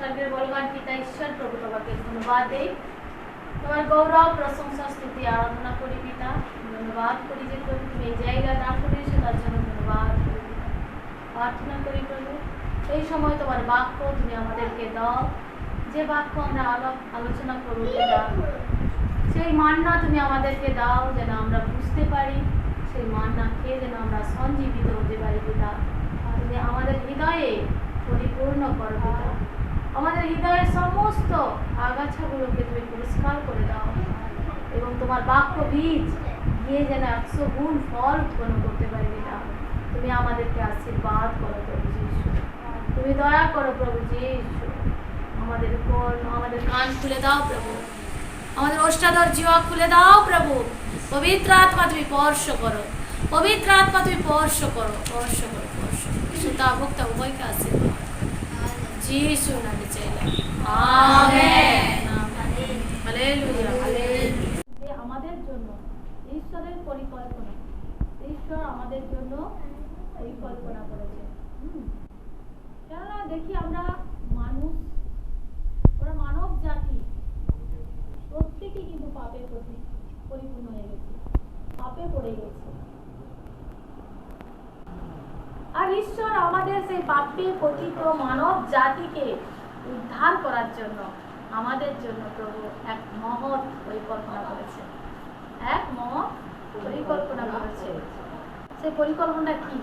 স্বর্গের বলবান পিতা ঈশ্বর প্রভু তোমাকে ধন্যবাদ দেই, তোমার গৌরব প্রশংসা স্তুতি আরাধনা করি পিতা। ধন্যবাদ করি যে প্রভু তুমি এই জায়গা দান করেছো, তার জন্য ধন্যবাদ করি পিতা। প্রার্থনা করি প্রভু এই সময় তোমার বাক্য তুমি আমাদেরকে দাও, যে বাক্য আমরা আলোচনা করবো পিতা, সেই মান্না তুমি আমাদেরকে দাও যেন আমরা বুঝতে পারি, সেই মান্না খেয়ে যেন আমরা সঞ্জীবিত হতে পারি পিতা। তুমি আমাদের হৃদয়ে পরিপূর্ণ করো পিতা, আমাদের হৃদয়ের সমস্ত আগাছাগুলোকে তুমি পরিষ্কার করে দাও এবং তোমার বাক্য বীজ গিয়ে যেন 100 গুণ ফল উৎপন্ন করতে পারি পিতা। তুমি আমাদেরকে আশীর্বাদ করো প্রভু যীশু, তুমি দয়া করো প্রভু যীশু, আমাদের উপর আমাদের কান খুলে দাও প্রভু, আমাদের ওষ্ঠাধর জিহ্বা খুলে দাও প্রভু। পবিত্র আত্মা তুমি স্পর্শ করো, পবিত্র আত্মা তুমি স্পর্শ করো, স্পর্শ করো, স্পর্শ করো। শ্রোতা ভোক্তা উভয়কে আশীর্বাদ যিশু নামে চাইলাম, আমেন। Hallelujah, hallelujah. আমাদের জন্য ঈশ্বরের পরিকল্পনা, ঈশ্বর আমাদের জন্য পরিকল্পনা করেছে। কেননা দেখি আমরা মানুষ, ওরা মানব জাতি প্রত্যেকেই কিন্তু পাপের প্রতি পরিপূর্ণ হয়ে গেছে, পাপে পড়ে গেছে। আর ঈশ্বর আমাদের সেই পাপে পতিত মানব জাতিকে উদ্ধার করার জন্য আমাদের জন্য প্রভু এক মহৎ পরিকল্পনা করেছে, এক মহৎ পরিকল্পনা করেছে। সেই পরিকল্পনাটা কি?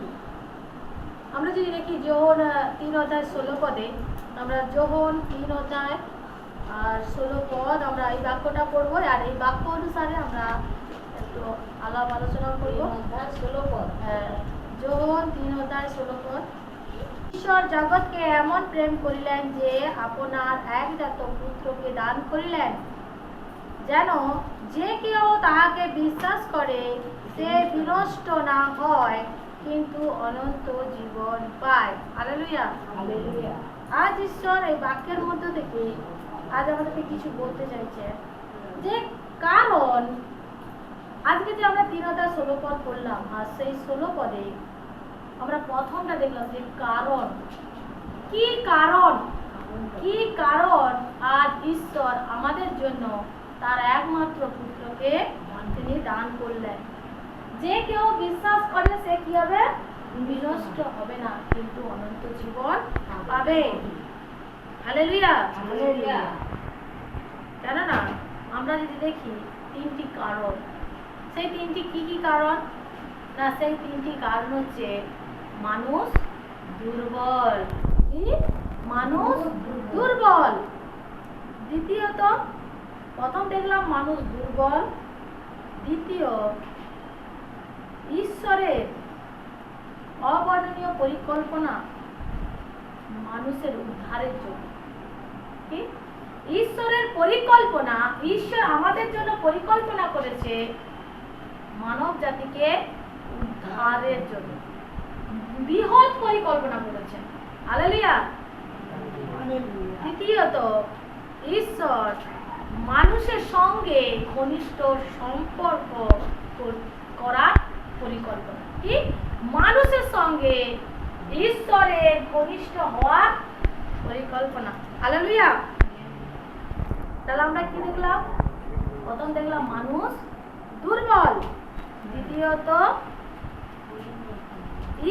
আমরা যদি দেখি যোহন 3:16 আমরা যোহন 3:16 আমরা এই বাক্যটা পড়বো, আর এই বাক্য অনুসারে আমরা একটু আলাপ আলোচনা করবো। 16 যোহন 3:16 ঈশ্বর জগৎকে এমন প্রেম করিলেন যে আপনার একজাত পুত্রকে দান করিলেন, যেন যে কেউ তাহাকে বিশ্বাস করে সে বিনষ্ট না হয় কিন্তু অনন্ত জীবন পায়। Hallelujah, hallelujah. আজ ঈশ্বর এই বাক্যের মধ্য থেকে আজ আমাদেরকে কিছু বলতে চাইছে, যে কারণ আজকে যে আমরা 3:16 পড়লাম, আর সেই 16 পদে আমরা প্রথমটা দেখলাম যে কারণ কি, কারণ কি, কারণ আজ ঈশ্বর আমাদের জন্য তার একমাত্র পুত্রকে তিনি দান করলেন। যে কেউ বিশ্বাস করে সে কি হবে? বিনষ্ট হবে না কিন্তু অনন্ত জীবন পাবে। Hallelujah, hallelujah. কেননা আমরা যদি দেখি 3টি কারণ, সেই 3টি কি কি কারণ না? সেই 3টি কারণ হচ্ছে মানুষ দুর্বল, কি? মানুষ দুর্বল। দ্বিতীয়ত, প্রথম দেখলাম মানুষ দুর্বল, দ্বিতীয় ঈশ্বরের অবর্ণনীয় পরিকল্পনা মানুষের উদ্ধারের জন্য। কি? ঈশ্বরের পরিকল্পনা, ঈশ্বর আমাদের জন্য পরিকল্পনা করেছে মানব জাতিকে উদ্ধারের জন্য, বৃহৎ পরিকল্পনা করেছেন। হালেলুয়া। তৃতীয়ত, ঈশ্বর মানুষের সঙ্গে ঘনিষ্ঠ সম্পর্ক করার পরিকল্পনা। কি? মানুষের সঙ্গে ঈশ্বরের ঘনিষ্ঠ হওয়ার পরিকল্পনা। হালেলুয়া। তাহলে আমরা কি দেখলাম? প্রথম দেখলাম মানুষ দুর্বল, দ্বিতীয়ত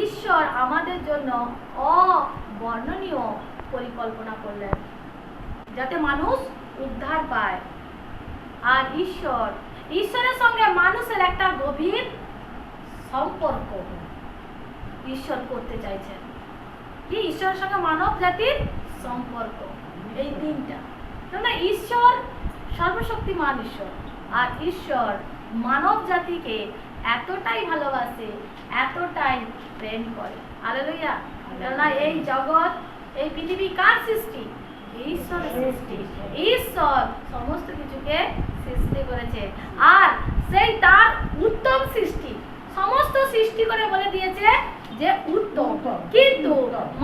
ঈশ্বর আমাদের জন্য অবর্ণনীয় পরিকল্পনা করলেন যাতে মানুষ উদ্ধার পায়। আর ঈশ্বরের সঙ্গে মানুষের একটা গভীর সম্পর্ক ঈশ্বর করতে চাইছেন। কি? ঈশ্বরের সঙ্গে মানব জাতির সম্পর্ক, এই 3টা। না, ঈশ্বর সর্বশক্তিমান ঈশ্বর, আর ঈশ্বর মানব জাতিকে এতটাই ভালোবাসে, এতটাই প্রেম করে। হালেলুয়া। কেননা এই জগৎ, এই পৃথিবী কার সৃষ্টি? ঈশ্বরের সৃষ্টি। ঈশ্বর সমস্ত কিছুকে সৃষ্টি করেছে, আর সেই তার উত্তম সৃষ্টি, সমস্ত সৃষ্টি করে বলে দিয়েছে যে উত্তম, কিন্তু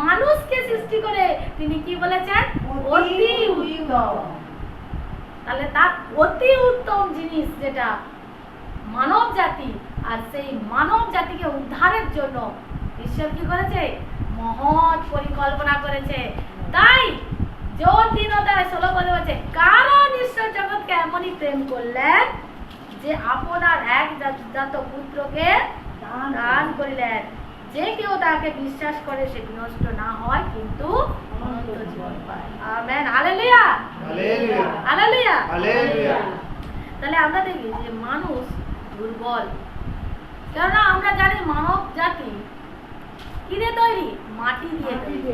মানুষকে সৃষ্টি করে তিনি কি বলেছেন? অতি উত্তম। তাহলে তার অতি উত্তম জিনিস যেটা মানব জাতি, আর সেই মানব জাতিকে উদ্ধারের জন্য ঈশ্বর কি করেছে? মহৎ পরিকল্পনা করেছে। তাই জন প্রেম করলেন যে আপনার একজাত পুত্রকে দান করিলেন, যে কেউ তাকে বিশ্বাস করে সে বিনষ্ট না হয় কিন্তু অনন্ত জীবন পায়। আমেন। Hallelujah, hallelujah, hallelujah. তাহলে আমরা দেখি যে মানুষ দুর্বল, কেননা আমরা জানি মানব জাতি কি দিয়ে তৈরি? মাটি দিয়ে তৈরি।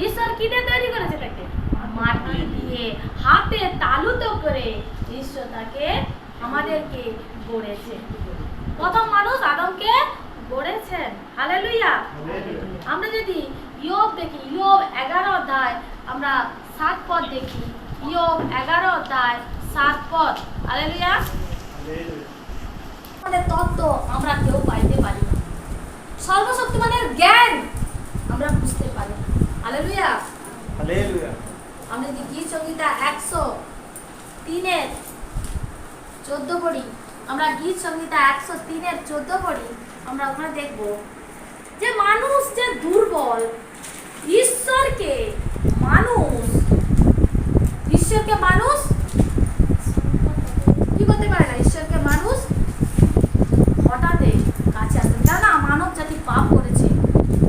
ঈশ্বর কি দিয়ে তৈরি করেছে তাকে? মাটি দিয়ে, হাতে তালুতো করে ঈশ্বর তাকে আমাদেরকে গড়েছে। প্রথম মানুষ আদমকে গড়েছেন। হালেলুয়া। আমরা যদি ইয়োব দেখি, ইয়োব 11 অধ্যায় আমরা 7 পদ দেখি। ইয়োব 11 অধ্যায় 7 পদ। হালেলুয়া। আমাদের তত্ত্ব আমরা কেউ পাইতে পারি না, সর্বশক্তিমানের জ্ঞান আমরা বুঝতে পারি না। Hallelujah, hallelujah. আমরা যদি গীত সংহিতা 103-14 পড়ি, আমরা গীত সংহিতা 103-14 পড়ি, আমরা ওখানে দেখব যে মানুষ যে দুর্বল, ঈশ্বরকে মানুষ কি করতে পারে না। ঈশ্বরকে মানুষ হঠাৎ কাছে আসতে, কেননা মানব জাতি পাপ করেছে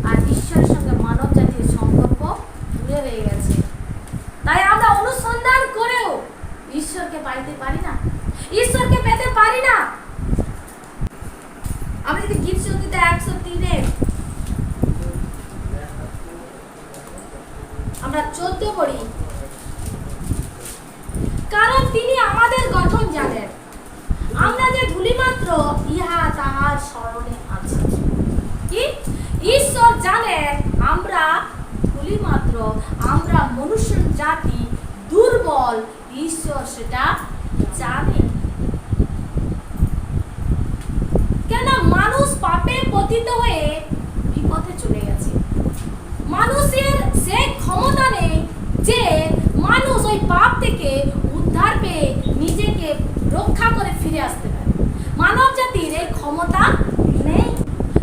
আর ঈশ্বরের সঙ্গে মানব জাতির সম্পর্ক দূরে রয়ে গেছে। তাই আমরা অনুসন্ধান করেও ঈশ্বরকে পাইতে পারি না, ঈশ্বরকে পেতে পারি না। আমরা যদি গীত সংহিতা 103 আমরা 14 পড়ি, কারণ তিনি আমাদের গঠন জানেন, আমরা যে ধূলিমাত্র ইহা তাহার স্মরণে আছি। কি? ঈশ্বর জানেন আমরা ধূলিমাত্র, আমরা মনুষ্য জাতি দুর্বল, ঈশ্বর সেটা জানে। কেন? মানুষ পাপে পতিত হয়ে বিপথে চলে গেছে। মানুষের সে ক্ষমতা নেই যে মানুষ ওই পাপ থেকে উদ্ধার পেয়ে নিজেকে রক্ষা করে ফিরে আসতে পারে। মানব জাতির এই ক্ষমতা নেই,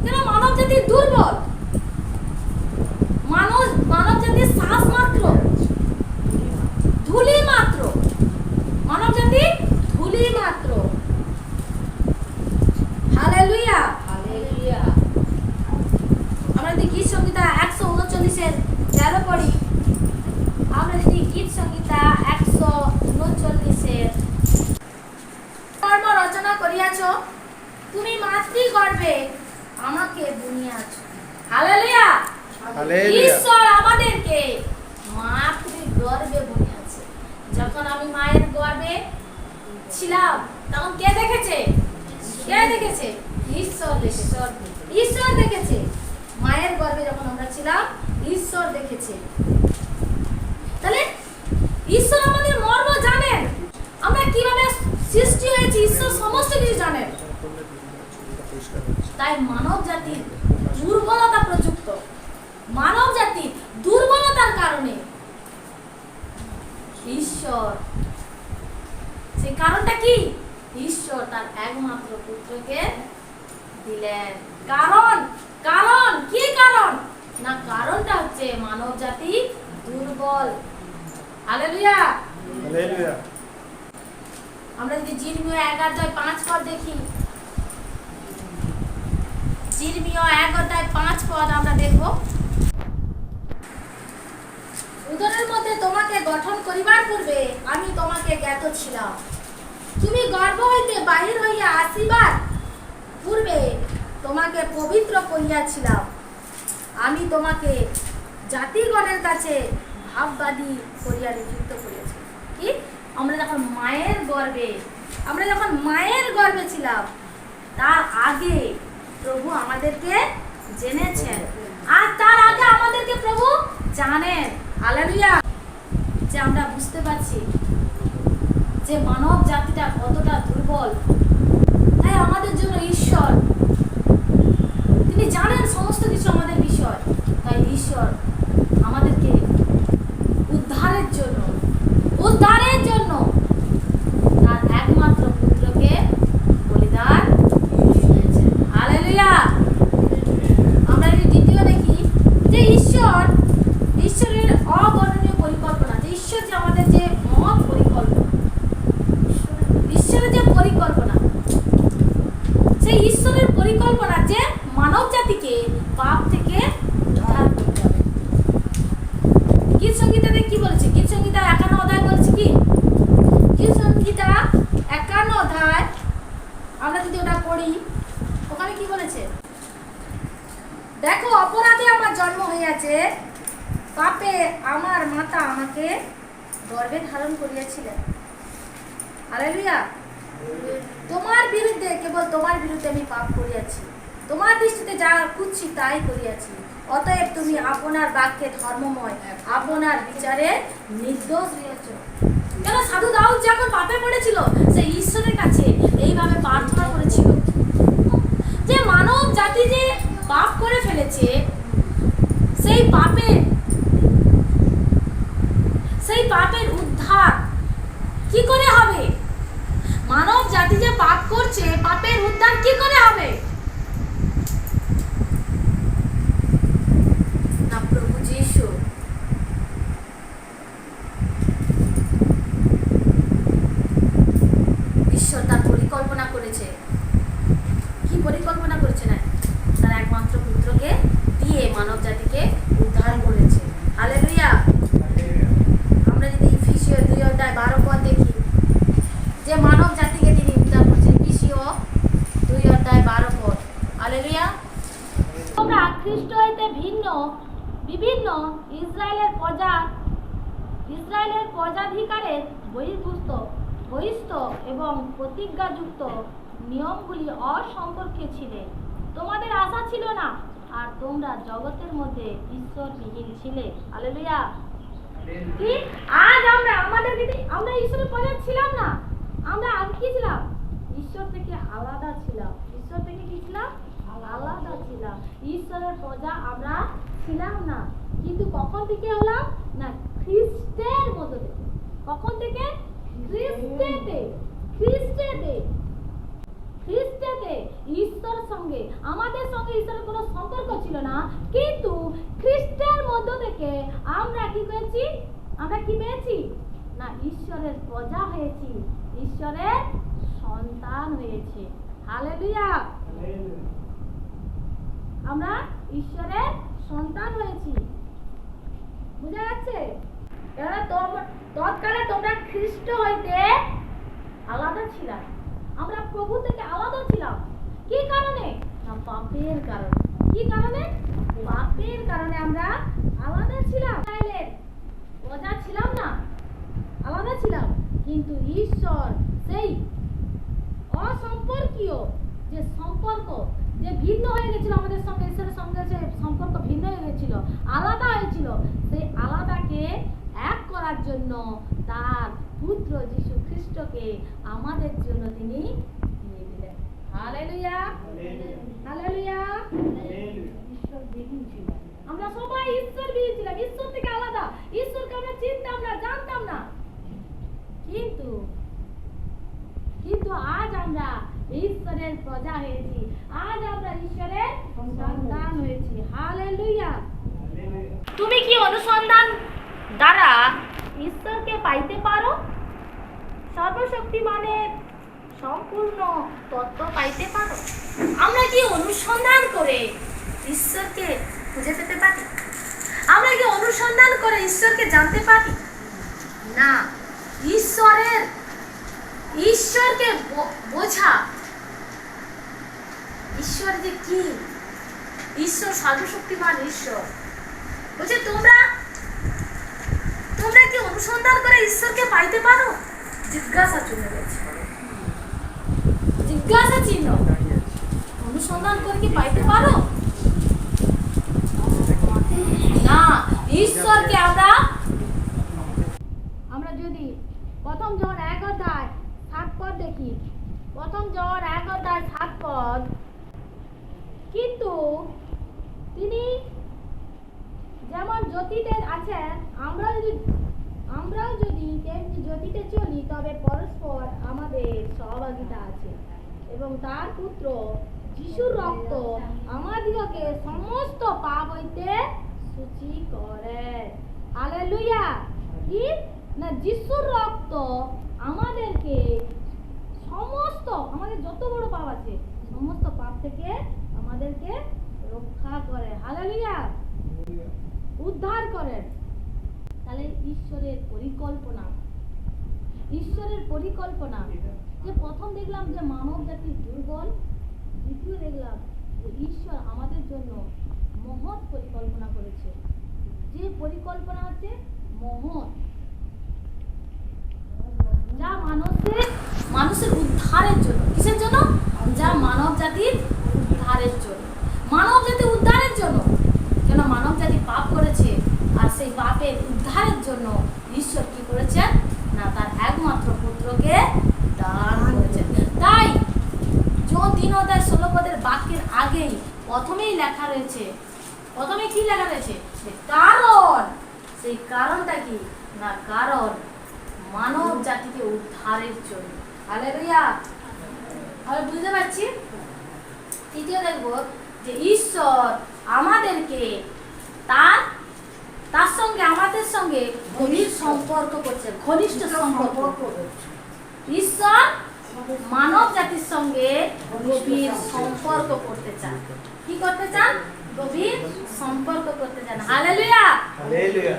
কেন? মানব জাতি দুর্বল। মানব জাতির শ্বাস মাত্র, ধুলি মাত্র, মানব জাতি ধুলি মাত্র। Hallelujah, hallelujah. আমরা যদি গীত সংহিতা 139-13 পড়ি, আমরা যদি গীত সংহিতা 139 কর্ম রচনা করিয়াছ, তুমি মাতৃগর্ভে আমাকে বুনিয়াছ। Hallelujah, hallelujah. ঈশ্বর আমাদেরকে মাতৃগর্ভে বুনিয়াছে। যখন আমি মায়ের গর্ভে ছিলাম তখন কে দেখেছে? কে দেখেছে? ঈশ্বর দেখেছে। ঈশ্বর দেখেছে। মায়ের গর্ভে যখন আমরা ছিলাম ঈশ্বর দেখেছে। তাহলে ঈশ্বর আমাদের মর্ম জানেন, আমরা কিভাবে সৃষ্টি হয়েছি ঈশ্বর সমস্ত কিছু জানেন। তাই মানব জাতির দুর্বলতা প্রযুক্ত, মানব জাতির দুর্বলতার কারণে ঈশ্বর, সেই কারণটা কি? ঈশ্বর তার একমাত্র পুত্রকে দিলেন। কারণ কি কারণ না? কারণটা হচ্ছে মানব জাতি দুর্বল। Hallelujah, hallelujah. আমরা যদি জিরমিয় 1:5 পদ দেখি, জিরমিয় 1:5 পদ আমরা দেখব। উদরের মধ্যে তোমাকে গঠন করিবার পূর্বে আমি তোমাকে জ্ঞাত ছিলাম, তুমি গর্ভ হইতে বাহির হইয়া আসিবার পূর্বে তোমাকে পবিত্র করিয়াছিলাম, আমি তোমাকে জাতিগণের কাছে ভাববাদী করিয়া নিযুক্ত করিয়াছি। কি? আমরা যখন মায়ের গর্ভে ছিলাম তার আগে প্রভু আমাদেরকে জেনেছেন, আর তার আগে আমাদেরকে প্রভু জানেন। হালেলুয়া। যে আমরা বুঝতে পারছি যে মানব জাতিটা কতটা দুর্বল, তাই আমাদের জন্য ঈশ্বর, তিনি জানেন সমস্ত কিছু আমাদের বিষয়। তাই ঈশ্বর আমাদেরকে উদ্ধারের জন্য তার একমাত্র পুত্রকে বলিদান দিয়েছেন। হালেলুয়া। আমরা যদি দ্বিতীয় দেখি যে ঈশ্বরের অবর্ণনীয় পরিকল্পনা, যে ঈশ্বর যে আমাদের যে মহৎ পরিকল্পনা, লিখিয়াছে, পাপে আমার মাতা আমাকে গর্ভে ধারণ করিয়াছিলেন। হালেলুয়া। তোমার বিরুদ্ধে, কেবল তোমার বিরুদ্ধে আমি পাপ করিয়াছি, তোমার দৃষ্টিতে যা খুঁজছি তাই করিয়াছি। অতএব তুমি আপনার বাক্যে ধর্মময়, আপনার বিচারে নির্দোষ হইয়াছ। কেন সাধু দাউদ যখন পাপে পড়েছিল, সে ঈশ্বরের কাছে এইভাবে প্রার্থনা করেছিল যে মানব জাতি যে পাপ করে ফেলেছে, সেই পাপের উদ্ধার কি করে হবে? মানব জাতি যে পাপ করছে, পাপের উদ্ধার কি করে হবে? না প্রভু যীশু ঈশ্বর তার পরিকল্পনা করেছে। কি পরিকল্পনা করেছে? না, তার একমাত্র পুত্রকে দিয়ে মানব জাতিকে উদ্ধার করেছে। হালেলুয়া। আমরা যদি ইফিসীয় 2:12 দেখি যে মানব জাতিকে তিনি উদ্ধার করেছেন। ইফিসীয় 2:12। হালেলুয়া। তোমরা খ্রিস্ট হইতে ভিন্ন বিভিন্ন ইসরায়েলের প্রজাধিকারের বহিষ্ঠ এবং প্রতিজ্ঞাযুক্ত নিয়মগুলি অসম্পর্কে ছিলে। তোমাদের আশা ছিল না, আর তোমরা জগতের মধ্যে ঈশ্বরবিহীন ছিলে। হালেলুয়া। কি আজ আমরা ঈশ্বরের প্রজা ছিলাম না? আমরা আজ কি ছিলাম? ঈশ্বর থেকে আলাদা ছিলাম। ঈশ্বর থেকে কি ছিলাম? আলাদা ছিলাম। ঈশ্বরের প্রজা আমরা ছিলাম না, কিন্তু কখন থেকে হলাম? না, খ্রিস্টের মধ্যে থেকে। কখন থেকে? খ্রিস্টেতে। ঈশ্বরের সঙ্গে, আমাদের সঙ্গে ঈশ্বরের কোনো সম্পর্ক ছিল না, কিন্তু খ্রিস্টের মধ্য থেকে আমরা কি পেয়েছি? আমরা কি পেয়েছি? না, ঈশ্বরের প্রজা হয়েছি, ঈশ্বরের সন্তান হয়েছে। হালেলুয়া। আমরা ঈশ্বরের সন্তান হয়েছি। বুঝা যাচ্ছে? তৎকালে তোমরা খ্রিস্ট হইতে আলাদা ছিলাম। আমরা প্রভু থেকে আলাদা ছিলাম। কি কারণে? না, পাপের কারণে। কি কারণে? পাপের কারণে আমরা আলাদা ছিলাম। ইসরায়েলের প্রজা ছিলাম না, আলাদা ছিলাম। কিন্তু ঈশ্বর সেই অসম্পর্কীয় যে সম্পর্ক, যে ভিন্ন হয়ে গেছিল আমাদের সঙ্গে, ঈশ্বরের সঙ্গে যে সম্পর্ক ভিন্ন হয়ে গেছিল, আলাদা হয়েছিল, সেই আলাদাকে এক করার জন্য তার পুত্র যীশু খ্রিস্টকে আমাদের জন্য তিনি দিয়ে দিলেন। হালেলুয়া। হালেলুয়া। ঈশ্বরবিহীন ছিলাম আমরা, সবাই ঈশ্বরবিহীন ছিলাম, ঈশ্বর থেকে আলাদা। ঈশ্বরকে আমরা চিনতাম না, জানতাম না। কিন্তু আজ আমরা ঈশ্বরের প্রজা হয়েছি, আজ আমরা ঈশ্বরের সন্তান হয়েছি। হালেলুয়া। তুমি কি অনুসন্ধান দ্বারা ঈশ্বরকে পাইতে পারো? সর্বশক্তিমানের সম্পূর্ণ তত্ত্ব পাইতে পারো? আমরা কি অনুসন্ধান করে ঈশ্বরকে খুঁজে পেতে পারি? আমরা কি অনুসন্ধান করে ঈশ্বরকে জানতে পারি? না। ঈশ্বরকে বোঝা, ঈশ্বর যে কি, ঈশ্বর সর্বশক্তিমান ঈশ্বর। বলছে তোমরা কি অনুসন্ধান করে ঈশ্বরকে পাইতে পারো? জিজ্ঞাসা চিহ্ন রয়েছে, জিজ্ঞাসা চিহ্ন। অনুসন্ধান করে কি পাইতে পারো? না। ঈশ্বরকে আমরা যদি প্রথম জন 1:7 দেখি, প্রথম জন 1:7, কিন্তু তিনি যেমন জ্যোতিতে আছেন, আমরাও যদি তেমনি জ্যোতিতে চলি, তবে পরস্পর আমাদের সহভাগিতা আছে, এবং তার পুত্র যিশুর রক্ত আমাদিগকে সমস্ত পাপ হইতে শুচি করে। হালেলুয়া। কি না, যিশুর রক্ত আমাদেরকে সমস্ত, আমাদের যত বড় পাপ আছে সমস্ত পাপ থেকে আমাদেরকে রক্ষা করে। হালেলুয়া। উদ্ধার করেন। তাহলে ঈশ্বরের পরিকল্পনা যে প্রথম দেখলাম যে মানব জাতি দুর্বল, দ্বিতীয় দেখলাম যে ঈশ্বর আমাদের জন্য মহৎ পরিকল্পনা করেছে, যে পরিকল্পনা হচ্ছে মহৎ, যা মানুষের উদ্ধারের জন্য। কিসের জন্য? যা মানব জাতির উদ্ধারের জন্য। মানব জাতির উদ্ধারের জন্য, কেন মানব জাতি পাপ করেছে, আর সেই পাপের উদ্ধারের জন্য ঈশ্বর কি করেছেন না, তার একমাত্র পুত্রকে দান করেছেন। তাই জন 3:16 বাক্যের আগেই প্রথমেই লেখা রয়েছে, প্রথমে কি লেখা রয়েছে? কারণ, সেই কারণটা কি না, কারণ মানব জাতিকে উদ্ধারের জন্য। হালেলুয়া। আমরা বুঝতে পারছি। তৃতীয় দেখবো যে ঈশ্বর আমাদেরকে তার সঙ্গে, আমাদের সঙ্গে গভীর সম্পর্ক করছে, ঘনিষ্ঠ সম্পর্ক। ঈশ্বর মানব জাতির সঙ্গে গভীর সম্পর্ক করতে চান। কি করতে চান? গভীর সম্পর্ক করতে চান। হালেলুয়া। হালেলুয়া।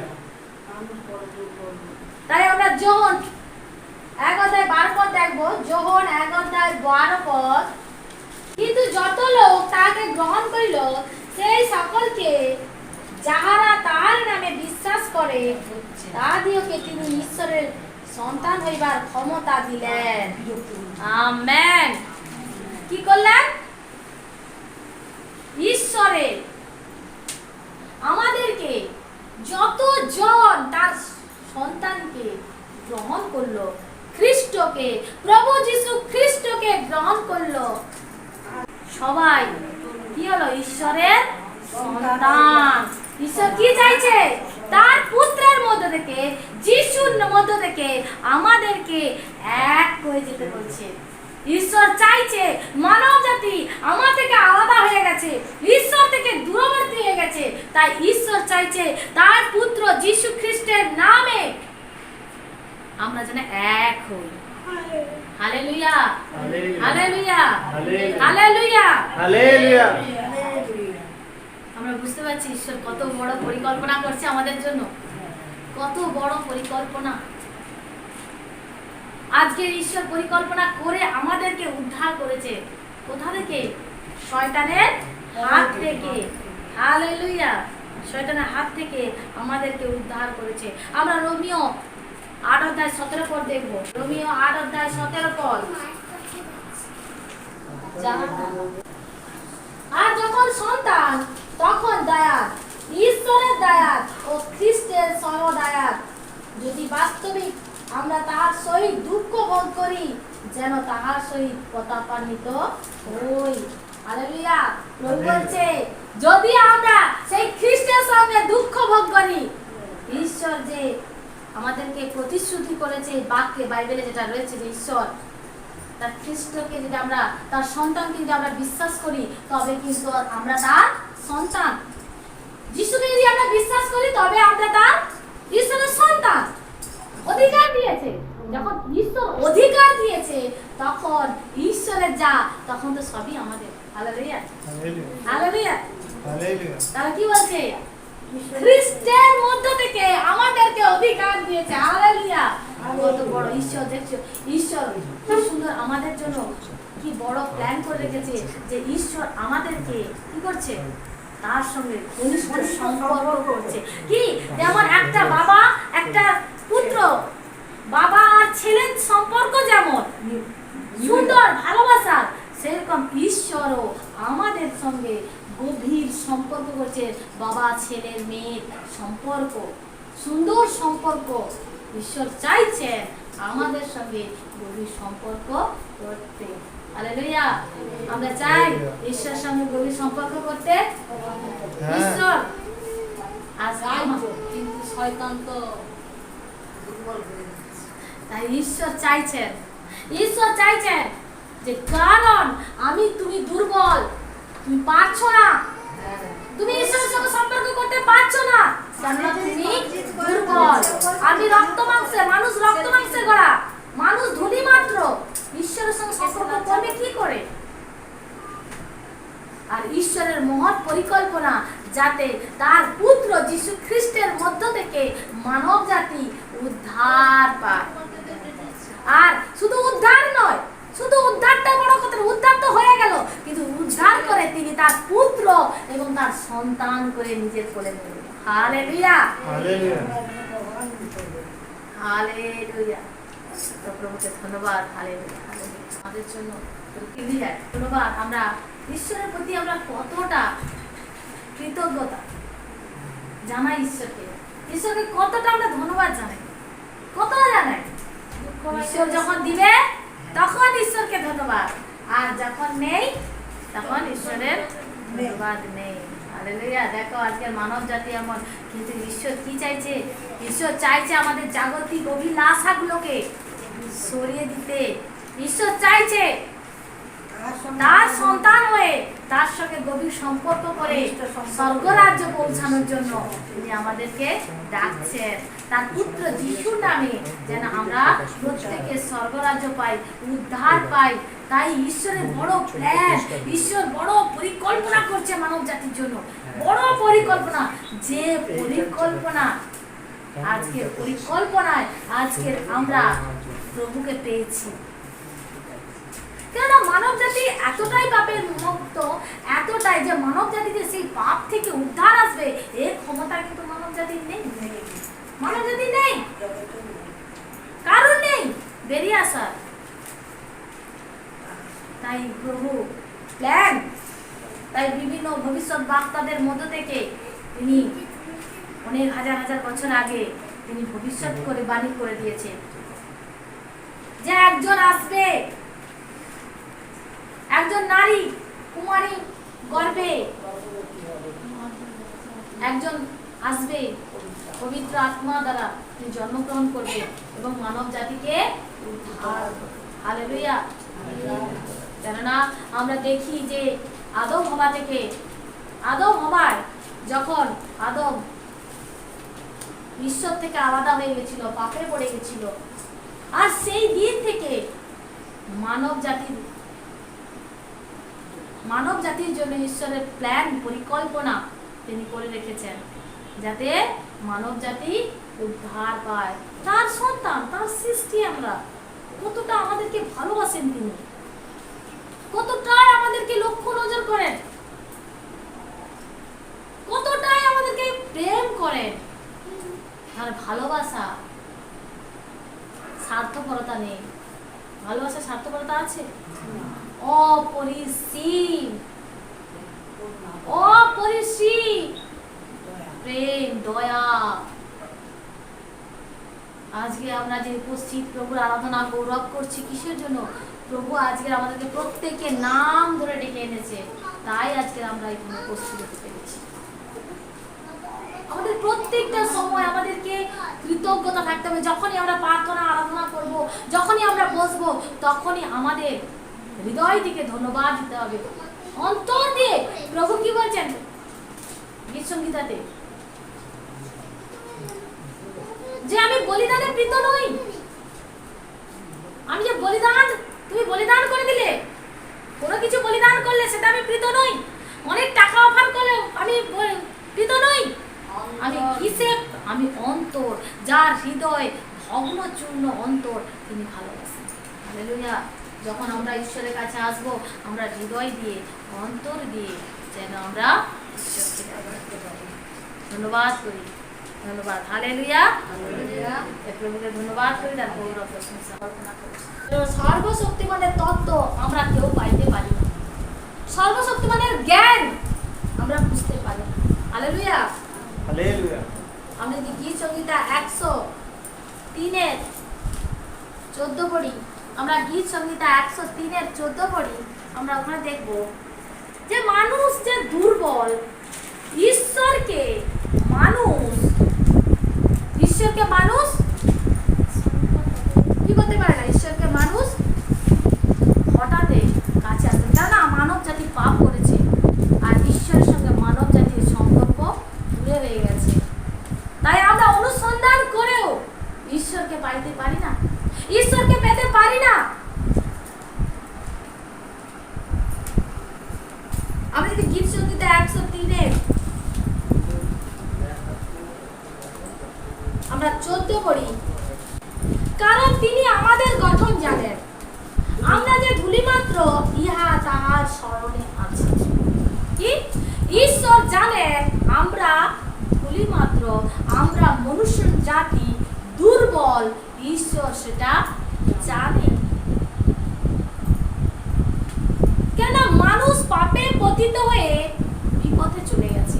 তাই আমরা যোহন 1:12 দেখবো। যোহন 1:12। কিন্তু যত লোক তাহাকে গ্রহণ করিল, সেই সকলকে যাহারা তাহার নামে বিশ্বাস করে, তাহাদিওকে তিনি ঈশ্বরের সন্তান হইবার ক্ষমতা দিলেন। আমেন। কি করলেন? ঈশ্বরের আমাদেরকে যতজন তার সন্তানকে গ্রহণ করলো, খ্রিস্টকে, প্রভু যীশু খ্রিস্টকে গ্রহণ করলো, সবাই কি হলো? ঈশ্বরের সন্তান। ঈশ্বর কি চাইছে? তার পুত্রের মধ্যে থেকে, যিশুর মধ্যে থেকে আমাদেরকে এক হয়ে যেতে বলছে। ঈশ্বর চাইছে, মানব জাতি আমার থেকে আলাদা হয়ে গেছে, ঈশ্বর থেকে দূরবর্তী হয়ে গেছে, তাই ঈশ্বর চাইছে তার পুত্র যিশু খ্রিস্টের নামে আমরা যেন এক হই। Hallelujah, hallelujah, hallelujah, hallelujah. আমরা বুঝতে পারছি ঈশ্বর কত বড় পরিকল্পনা করছে আমাদের জন্য, কত বড় পরিকল্পনা। আজকে ঈশ্বর পরিকল্পনা করে আমাদেরকে উদ্ধার করেছে। কোথা থেকে? শয়তানের হাত থেকে। হালেলুয়া। শয়তানের হাত থেকে আমাদেরকে উদ্ধার করেছে। আমরা রোমিও 8:17 পদ দেখব। রোমিও 8:17 পদ। আর যখন সন্তান তখন দায়াদ, ঈশ্বরের দায়াদ ও খ্রিস্টের সহদায়াদ, যদি বাস্তবিক আমরা তাহার সহিত দুঃখ ভোগ করি, যেন তাহার সহিত প্রতাপান্বিত হই। হালেলুয়া। প্রভু বলছে যদি আমরা সেই খ্রিস্টের সঙ্গে দুঃখ ভোগ করি, ঈশ্বর যে আমাদেরকে প্রতিশ্রুতি করেছে বাক্যে, বাইবেলে যেটা রয়েছে যে ঈশ্বর তার খ্রিস্টকে যদি আমরা, তার সন্তানকে যদি আমরা বিশ্বাস করি, তবে কিন্তু আমরা তার সন্তান। যিশুকে যদি আমরা বিশ্বাস করি, তবে আমরা তার ঈশ্বরের সন্তান। অধিকার দিয়েছে, যখন ঈশ্বর অধিকার দিয়েছে, তখন ঈশ্বরের যা, তখন তো সবই আমাদের। Hallelujah, hallelujah, hallelujah. তাহলে কি বলছে? খ্রিস্টের মধ্য থেকে আমাদেরকে অধিকার দিয়েছে। হালেলুয়া। কত বড় ঈশ্বর! দেখছো ঈশ্বর কি সুন্দর আমাদের জন্য কি বড় প্ল্যান করে রেখেছে, যে ঈশ্বর আমাদেরকে কি করছে? তার সঙ্গে ঘনিষ্ঠ সম্পর্ক করছে। কি যেমন একটা বাবা একটা পুত্র, বাবা আর ছেলের সম্পর্ক যেমন সুন্দর ভালোবাসা, সেরকম ঈশ্বরও আমাদের সঙ্গে গভীর সম্পর্ক করছে। বাবা ছেলের মেয়ের সম্পর্ক, সুন্দর সম্পর্ক। ঈশ্বর চাইছেন আমাদের সঙ্গে গভীর সম্পর্ক করতে। হালেলুয়া। আমরা চাই ঈশ্বরের সঙ্গে গভীর সম্পর্ক করতে। ঈশ্বর কিন্তু শয়তান তো দুর্বল হয়ে যাচ্ছে। তাই ঈশ্বর চাইছেন, ঈশ্বর চাইছেন যে কারণ তুমি দুর্বল, তুমি পারছো না, তুমি ঈশ্বরের সঙ্গে সম্পর্ক করতে পারছো না, কেননা তুমি দুর্বল। আমি রক্ত মাংসে, মানুষ রক্ত মাংসে গড়া, মানুষ ধূলি মাত্র, ঈশ্বরের সঙ্গে সম্পর্ক করবে কি করে? আর ঈশ্বরের মহৎ পরিকল্পনা যাতে তার পুত্র যিশু খ্রিস্টের মধ্য থেকে মানব জাতি উদ্ধার পায়। আর শুধু উদ্ধার নয়, শুধু উদ্ধারটা বড় কথা না, উদ্ধার তো হয়ে গেল, কিন্তু উদ্ধার করে তিনি তার পুত্র এবং তার সন্তান করে নিজের কোলে নিলেন। Hallelujah, hallelujah. হালেলুয়া। তো প্রভুকে ধন্যবাদ। Hallelujah, hallelujah. আমাদের জন্য ধন্যবাদ। আমরা ঈশ্বরের প্রতি আমরা কতটা কৃতজ্ঞতা জানাই ঈশ্বরকে, ঈশ্বরকে কতটা আমরা ধন্যবাদ জানাই, কতটা জানাই। ঈশ্বর যখন দিবে তখন ঈশ্বরকে ধন্যবাদ, আর যখন নেই তখন ঈশ্বরের ধন্যবাদ নেই। হালেলুয়া। দেখো আজকের মানব জাতি এমন, কিন্তু ঈশ্বর কি চাইছে? ঈশ্বর চাইছে আমাদের জাগতিক অভিলাষাগুলোকে সরিয়ে দিতে। ঈশ্বর চাইছে তার সন্তান হয়ে তার সঙ্গে গভীর সম্পর্ক করে স্বর্গরাজ্য পৌঁছানোর জন্য তিনি আমাদেরকে ডাকছেন। তার পুত্র যিশুর নামে যেন আমরা প্রত্যেকে স্বর্গরাজ্য পাই, উদ্ধার পাই। তাই ঈশ্বরের বড় প্ল্যান, ঈশ্বর বড় পরিকল্পনা করছে মানব জাতির জন্য, বড় পরিকল্পনা। যে পরিকল্পনা, আজকের পরিকল্পনায় আজকের আমরা প্রভুকে পেয়েছি। কেন মানব জাতি এতটাই পাপের মুক্ত, এতটাই যে মানব জাতিতে সেই পাপ থেকে উদ্ধার আসবে এর ক্ষমতা কিন্তু মানব জাতির নেই। মানব জাতি নেই, কারণ নেই বেরিয়ে আসার। তাই প্রভু প্ল্যান, তাই বিভিন্ন ভবিষ্যৎ বার্তাদের মধ্য থেকে তিনি অনেক হাজার হাজার বছর আগে তিনি ভবিষ্যৎ করে বাণী করে দিয়েছে যে একজন আসবে, একজন নারী কুমারী গর্ভে একজন আসবে, পবিত্র আত্মা দ্বারা তিনি জন্মগ্রহণ করবে এবং মানব জাতিকে উদ্ধার। হালেলুয়া। কেননা আমরা দেখি যে আদম হওয়া থেকে, আদম হওয়ায় যখন আদম ঈশ্বর থেকে আলাদা হয়ে গেছিল, পাপে পড়ে গেছিল, আর সেই দিন থেকে মানব জাতির জন্য ঈশ্বরের প্ল্যান, পরিকল্পনা তিনি করে রেখেছেন যাতে মানব জাতি উদ্ধার পায়। তার সন্তান, তার সৃষ্টি আমরা, কতটা আমাদেরকে ভালোবাসেন তিনি, কতটাই আমাদেরকে লক্ষ্য নজর করেন, কতটাই আমাদেরকে প্রেম করেন। তার ভালোবাসা স্বার্থপরতা নেই। ভালোবাসা স্বার্থপরতা আছে? অপরিসীম, অপরিসীম প্রেম, দয়া। আজকে আমরা যে উপস্থিত প্রভুর আরাধনা গৌরব করছি কিসের জন্য? প্রভু আজকে আমাদেরকে প্রত্যেকের নাম ধরে ডেকে এনেছে, তাই আজকে আমরা এখানে উপস্থিত হতে পেরেছি। আমাদের প্রত্যেকটা সময় আমাদেরকে কৃতজ্ঞতা থাকতে হবে। যখনই আমরা প্রার্থনা আরাধনা করব, যখনই আমরা বসবো, তখনই আমাদের হৃদয় থেকে ধন্যবাদ দিতে হবে, অন্তর দিয়ে। প্রভু কি বলছেন গীত সংগীতাতে? যে আমি বলিদানে প্রীত নই। আমি যে বলিদান, তুমি বলিদান করে দিলে, কোনো কিছু বলিদান করলে সেটা আমি প্রীত নই। অনেক টাকা অফার করলে আমি প্রীত নই। আমি কিসে? আমি অন্তর, যার হৃদয় ভগ্ন চূর্ণ অন্তর তিনি ভালোবাসেন। হালেলুয়া। যখন আমরা ঈশ্বরের কাছে আসব, আমরা হৃদয় দিয়ে, অন্তর দিয়ে যেন আমরা ঈশ্বরকে ধন্যবাদ করি। ধন্যবাদ। হালেলুয়া। প্রভুকে ধন্যবাদ করি, তার গৌরব প্রশংসা কল্পনা করি। সর্বশক্তিমানের তত্ত্ব আমরা কেউ পাইতে পারি না, সর্বশক্তিমানের জ্ঞান আমরা বুঝতে পারি না। হালেলুয়া। হালেলুয়া। আমরা যদি গীত সংহিতা 103:14 পড়ি, আমরা গীত সংহিতা 103:14 পড়ি, আমরা ওখানে দেখব যে মানুষ যে দুর্বল, ঈশ্বরকে মানুষ কি করতে পারে না। ঈশ্বরকে মানুষ হঠাৎই কাছে আসতে, কেননা মানব জাতি পাপ করেছে আর ঈশ্বরের সঙ্গে মানব জাতির সম্পর্ক দূরে রয়ে গেছে। তাই আমরা অনুসন্ধান করেও ঈশ্বরকে পাইতে পারি না, ঈশ্বরকে পেতে পারি না। আমরা যদি গীত সংহিতা 103 আমরা 14 পড়ি, কারণ তিনি আমাদের গঠন জানেন, আমরা যে স্মরণে আছে। কি ঈশ্বর জানেন আমরা ধুলি মাত্র, আমরা মনুষ্য জাতি দুর্বল, ঈশ্বর সেটা জানে। কেন মানুষ পাপে পতিত হয়ে বিপথে চলে গেছে।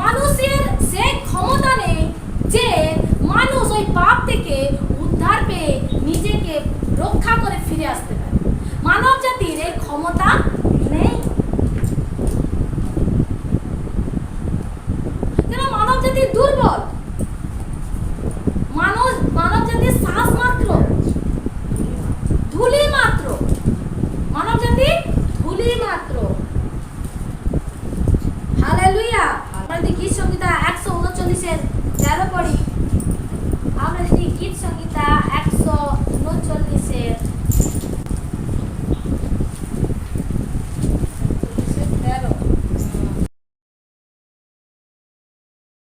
মানুষের সে ক্ষমতা নেই যে মানুষ ওই পাপ থেকে উদ্ধার পেয়ে নিজেকে রক্ষা করে ফিরে আসতে পারে। মানব জাতির এই ক্ষমতা নেই। কেন মানব জাতি দুর্বল, মানব জাতির শ্বাস মাত্র, ধুলি মাত্র, মানব জাতি ধুলি মাত্র। হালেলুয়া। আমরা যদি গীত সংহিতা 139-13 পড়ি,